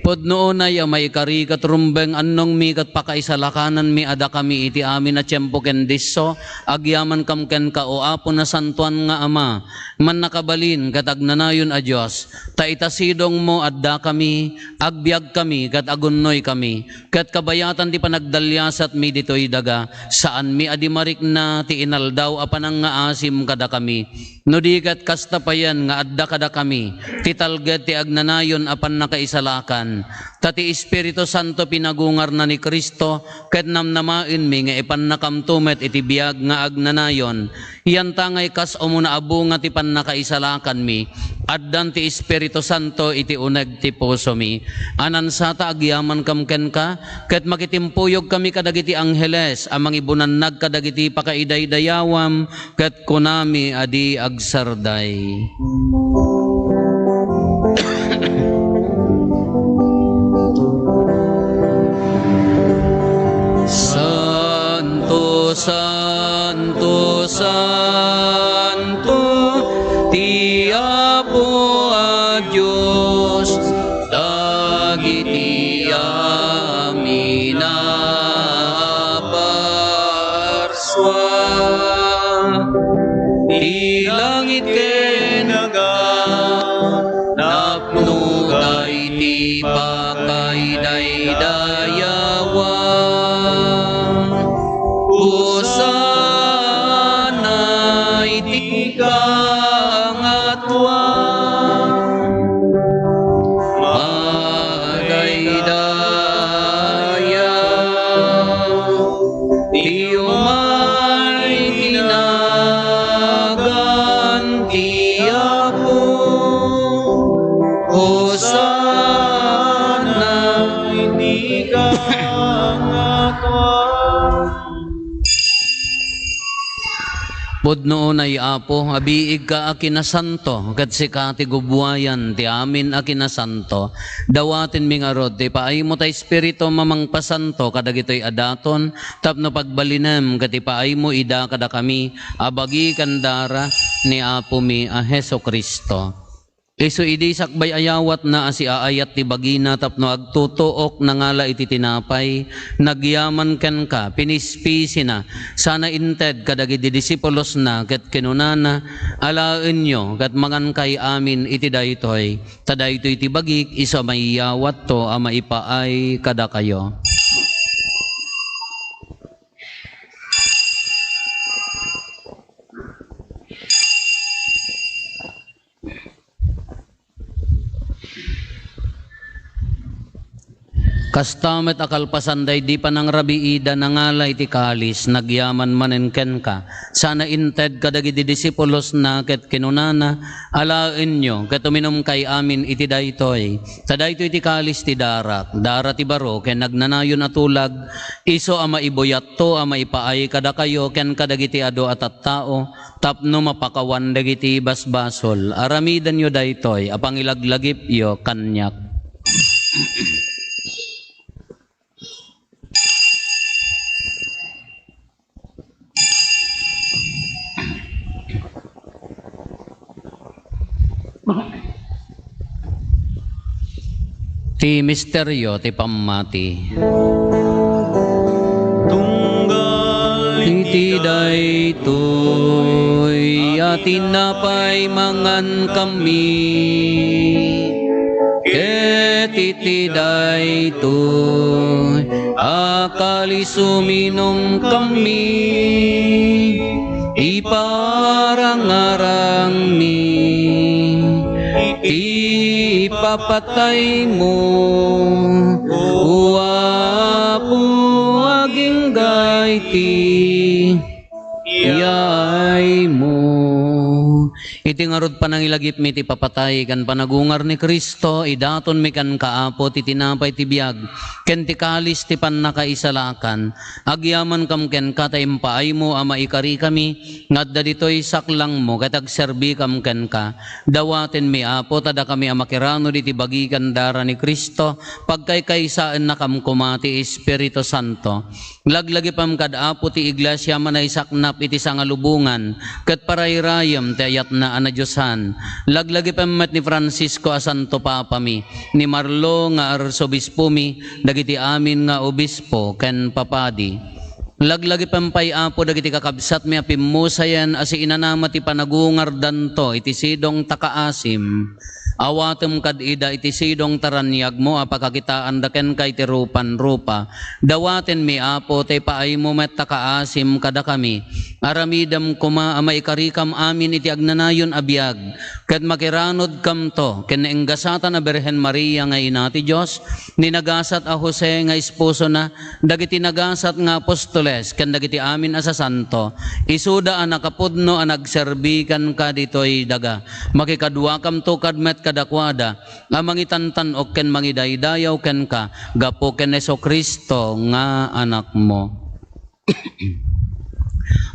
Podno na ya may kari katrumbeng annong mi kat pakaisalakanan mi ada kami iti amin na tiyempo ken disso, agyaman kam ken ka o apo na santuan nga ama, man nakabalin kat agnanayon a Dios, ta itasidong mo adda kami, agbiag kami kat agunnoy kami, kat kabayatan ti panagdalyasat mi ditoy daga, saan mi adimarik na ti inaldaw apanang nga asim kada kami, no di kat kastapayan nga adda kada kami, ti talged ti agnanayon apan nakaisalakan, tati Espiritu Santo pinagungar na ni Kristo ket namnamain mi nga ipan nakamtumet iti biag nga agnanayon yan tangay kas umuna abu nga ti pan nakaisalakan mi addan ti Espiritu Santo iti uneg ti puso mi anan sata agyaman kam ken ka ket makitimpuyog kami kadagiti angheles amang ibunannag kadagiti pakaidaydayawam ket kunami adi agsarday. Santo, Santo, Santo, ti Apo a Dios, dagiti amin aparswa, ti langit ken Naga napnugay ti pakaidaydayawam, Hosana iti kangatwa, magayda Pudno na Apo, abiig ka akinasanto, kat si kati gubwayan, ti amin akinasanto. Dawatin mi nga rod, ti paay mo ta Espiritu mamang pasanto, kadag ito'y adaton, tapno pagbalinem, kat paay mo ida kada kami, abagi kandara ni Apo mi a Heso Kristo. Isu idi sakbay ayawat na asi aayat ti bagina tapno agtutuok na ngala iti tinapay, nagyaman ken ka, pinispisi na, sana inted kadagi di disipulos na, ket kinunana, alaen nyo, kat mangan kay amin iti daytoy, tadaytoy iti bagik, isa may yawat to, ama ipaay kada kayo. Kastamet akalpasanday di pa nang rabiida nangala iti kalis, nagyaman manen ken ka. Sana inted kadagi di disipulos na ket kinunana, alaen nyo, ket uminom kay amin iti daytoy. Sa daytoy iti kalis ti darak, dara ti baro, ken nagnanayon atulag, iso ama iboyat to, ama ipaay kada kayo, ken kadagiti ado at tao, tapno mapakawan dagiti basbasol. Aramidan yo daytoy, apang ilaglagip yo kanyak. Ti misteryo ti pamati. Tunggal iti daytoy atin napay mangan kami, ket iti daytoy akali suminom kami, iparangarang mi ipapatay mo, uwapo aging gayti, iyay mo. Iti ngarod panangilagip mi ti papatay kan panagungar ni Kristo, idaton mi kan kaapo ti tinapay ti biag, ken ti kalis ti pannakaisalakan, agyaman kam ken katay paay mo ama ikari kami, ngadda ditoy saklang mo, katag serbi kam ken ka, dawaten mi Apo, tada kami amakirano di ti bagikan dara ni Kristo, pagkaykaysaan na kam kumati Espiritu Santo, laglagi pam kad Apo ti iglesia manay saknap iti sangalubungan, ket parayrayam ti ayat na anadyosan, laglagi pamet ni Francisco a Santo Papa mi, ni Marlo nga arsobispo mi, dagiti amin nga obispo ken papadi. Laglagi pampay Apo dagiti kakabsat mi apimusayan asi inanama ti panagungar danto iti sidong takaasim. Awatem kad ida iti sidong taranyag mo apakakitaan daken kay ti rupan-rupa. Dawaten mi Apo tay paay mo met takaasim kada kami. Aramidam kuma ama ikarikam amin iti agnanayon abiyag. Ket makiranod kam to ken enggasatan a Birhen Maria nga ina ti Dios, ni nagasat a Jose nga esposo na, dagiti nagasat nga apostoles ken dagiti amin a sasanto. Isuda a nakapudno a nagserbikan ka ditoy daga. Makikadwa kam to kadmet kadakwada, nga mangitantan o ken mangidaydayaw ken ka, gapo ken Heso Kristo nga anak mo.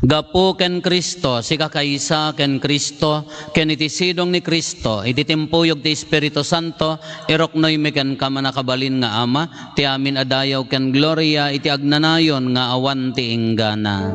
Gapo ken Kristo, si kakaysa ken Kristo, ken iti sidong ni Kristo, iti timpuyog ti Espiritu Santo, iroknoy mi ken kamanakabalin nga Ama, ti amin adayaw ken gloria, iti agnanayon nga awan ti inggana.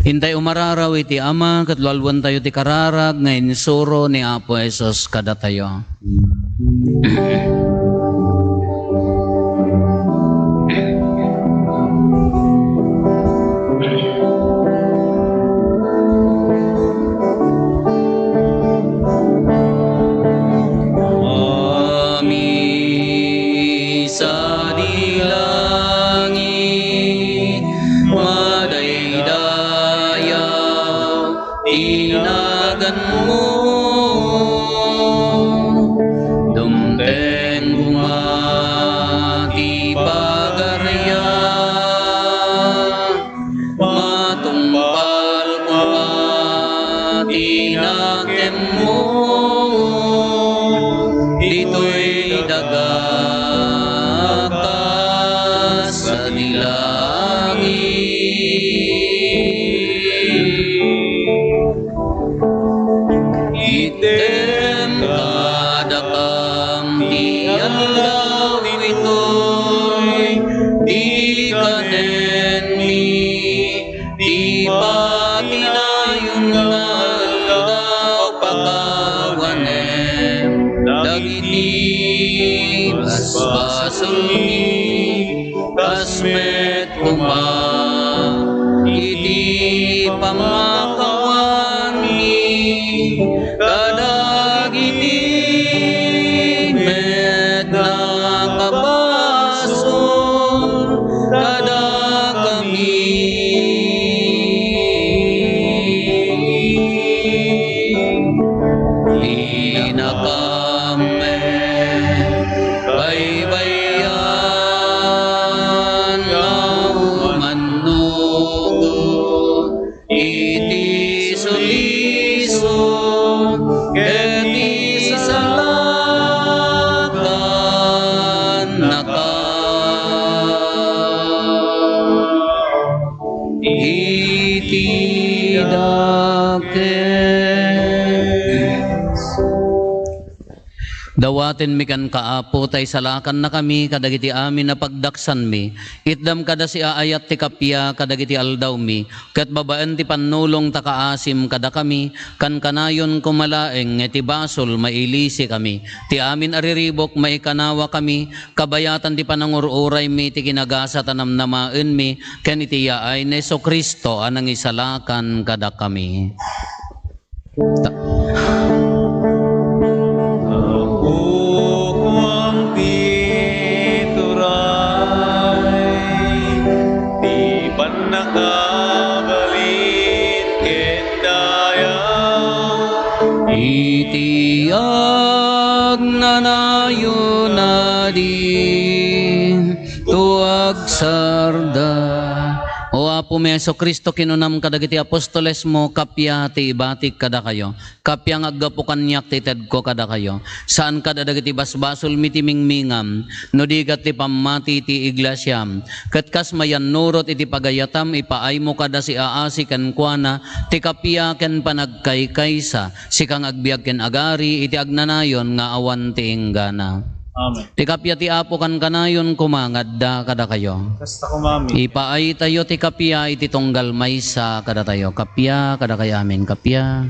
Hintay umararaw iti Ama, katlualwan tayo ti kararag, nga insuro ni Apo Esos kada tayo. Misa tinagan mo, dumteng bumati pagarya, matumpal bumati nakem mo, dito'y dagakas sa dilangit. Item kadakam ti alaw ito'y di kanen mi, di patinayon nga alaw pakawanem, dagiti basbasol mi, kasmet kuma, iti pamakawan mi, kadagiti met nakabasol, kadagami inakame baybayan manugo iti suliso keti salakan naka iti dakes. Dawaten mi kan kaapo tay salakan na kami kadagiti amin na pagdaksan mi. Itdam kada si aayat ti kapya kadagiti aldaw mi. Ket babaan ti pannulong takaasim kada kami kan kanayon kumalaeng iti basol mailisi kami. Ti amin ariribok maikanawa kami kabayatan ti panangururay mi ti kinagasa tanamnamaen mi ken iti yaay ni Hesus Kristo anang isalakan kada kami. Itiag nanayo na din tuag sarda. O Apo mi Hesus Kristo kinunam kadagiti apostoles mo kapya ti ibatik kada kayo. Kapya nga aggapukan niyak ti ted ko kada kayo. Saan kada dagiti basbasol miti mingmingam no digat ti pamati ti iglesyam. Ket kas mayan nurot iti pagayatam ipaay mo kada si aasi ken kuana ti kapya ken panagkaykaysa si kang agbiag ken agari iti agnanayon nga awan ti inggana. Amen. Ti kapya ti Apo kan kanayon kumangadda kada kayo. Kasta ko mami. Ipaay tayo ti kapya iti tunggal maysa kada tayo. Kapya kada kayo amin. Kapya.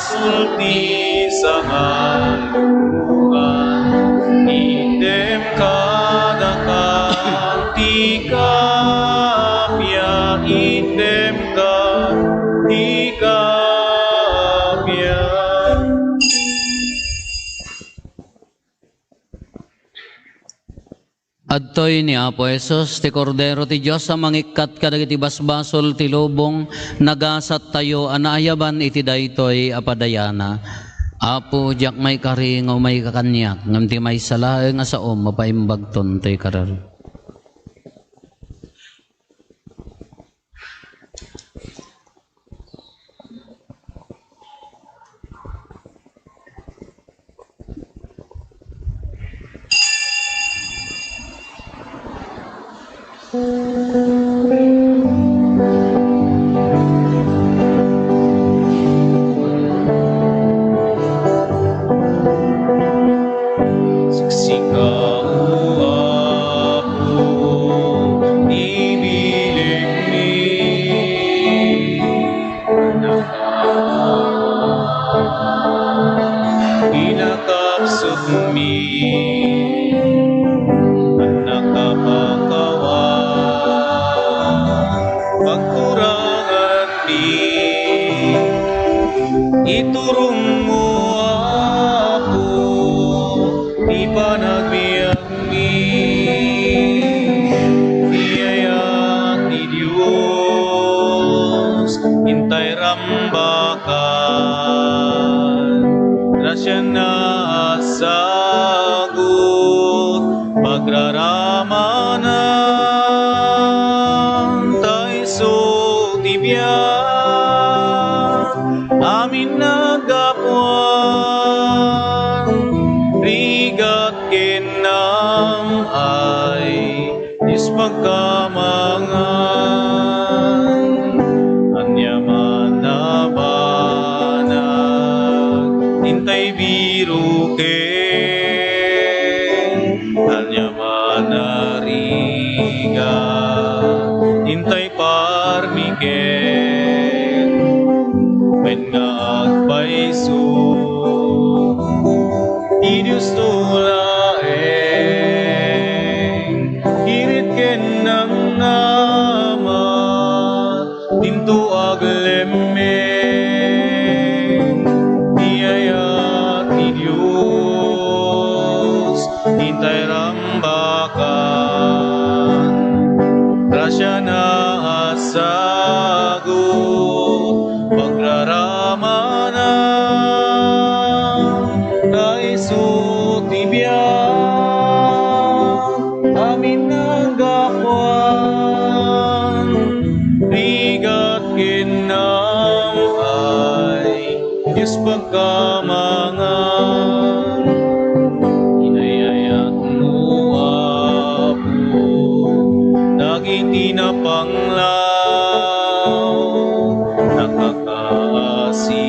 Sulti sa malungan, item kada Adtoy ni Apo Jesus, ti Kordero ti Diyos, sa mangikat kadagiti basbasol ti lubong, nagasat tayo, anaayaban iti daytoy apadayana. Apo, diyak may karingaw may kakanyak, ngam ti may salaeng nga saom, mapaimbagton to'y karar. Siksika Apo, ibilig mi, pinakapsot mi, pagkurangan mi, iturong mo ako, di panagbiag mi, biyaya ni Diyos, hintay rambakan, grasya na sagot, pagraramanan, tayo so tibiyag, amin nagapuan, rigat kinam ay Diyos pagkamangan, anyaman na banag, hintay birukin, anyaman na rigat, hintay parmiken, when nga agpaiso, di Diyos tulaeng, hirit ken ng nama, dinto aglemeng, biyaya ni Diyos, hintay rambakan, grasya na asagot, pagraramanan, kaiso tibiyag, amin nagapuan, rigat kinam ay Diyos pagkamangan, inayayat mo Apo, dagiti na panglaw, nakakaasi,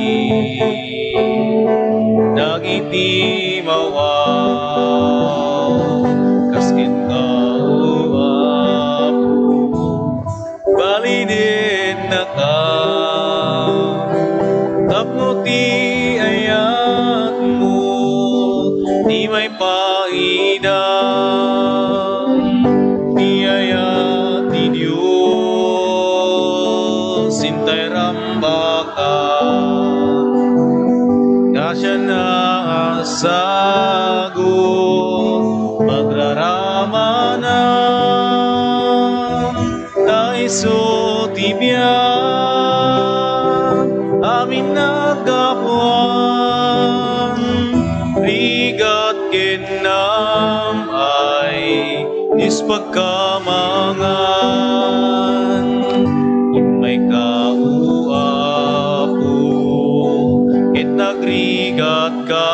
dagiti mawaw, kasket ka Apo, balidin na ka, tapno ti ayat mo, di may paidang, biyaya ti Diyos, hintay rambakan, grasya na sagot, pagraramanan, kaiso tibiyag, amin nagapuan, rigat kinam ay Diyos pagkamangan, may kauapo, ket nagrigat ka,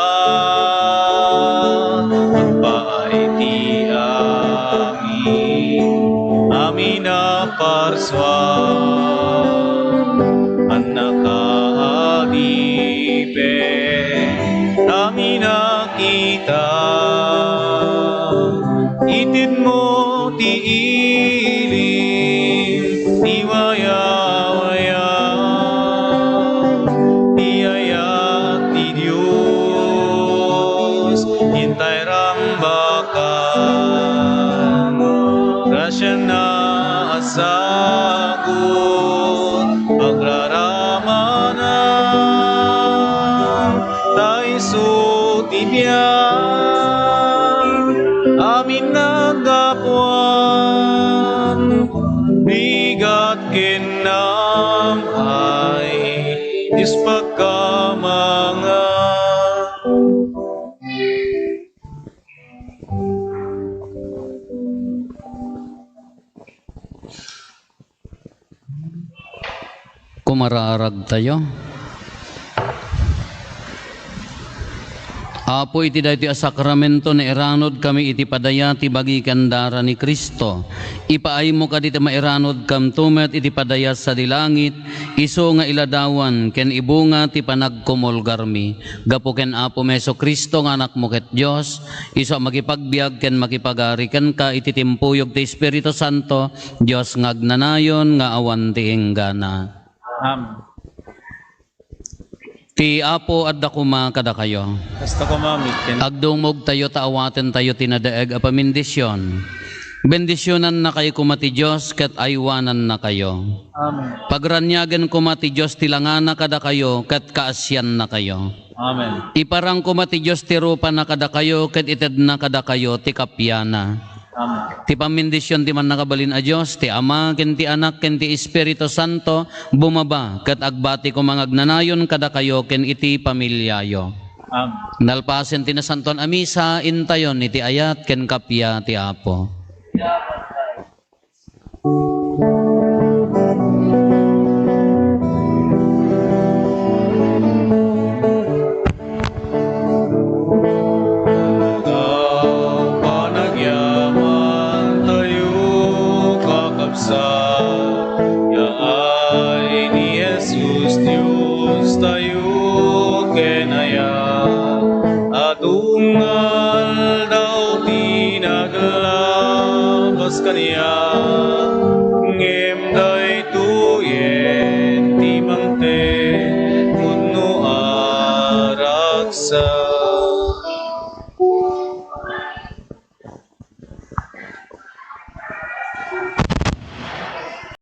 magpaay ti amin na parswan, anak kaadipe, amin nakita, itid mo ti ilim, ti waya-waya, iyayat ti Diyos, hintay rambakan, grasya na asagot, pagraramanan, tayo so tibiyag, amin nagapuan, bigat kinamay, is pagkamanga. Kumararag tayo. Apo iti daytoy a sakramento na iranod kami iti padayati bagi kandara ni Kristo. Ipaay mo kaditi mairanod kam tumet iti padayat sa dilangit, iso nga iladawan ken ibunga ti panagkumulgarmi. Gapo ken Apo Meso Kristo nga anak mo ket Dios, iso makipagbiag ken makipagari ken ka iti timpuyog ti Espiritu Santo, Dios nga agnanayon nga awan ti enggana. Amen. Ti Apo adda kuma kada kayo. Basta ko mamit ken Agdumog tayo taawaten tayo tinadaeg a pamindisyon. Bendisyonan na kayo kumati Diyos ket aywanan na kayo. Amen. Pagranyagan kumati Diyos tilangana kada kayo ket kaasyan na kayo. Amen. Iparang kumati Diyos ti rupa na kada kayo ket ited na kada kayo ti kapyana. Amen. Ti pamindisyon ti man nakabalin a Diyos, ti Ama, ken ti Anak, ken ti Espiritu Santo, bumaba, ket agbati ko mangagnanayon kada kayo, ken iti pamilyayo. Amen. Nalpasen ti nasanton a misa, intayon iti ayat, ken kapya ti Apo. Yaay ni Jesus Dios tayo kenayat, atungal daw tinaglabas kaniya, ngem day tuyen timang te puno araksa.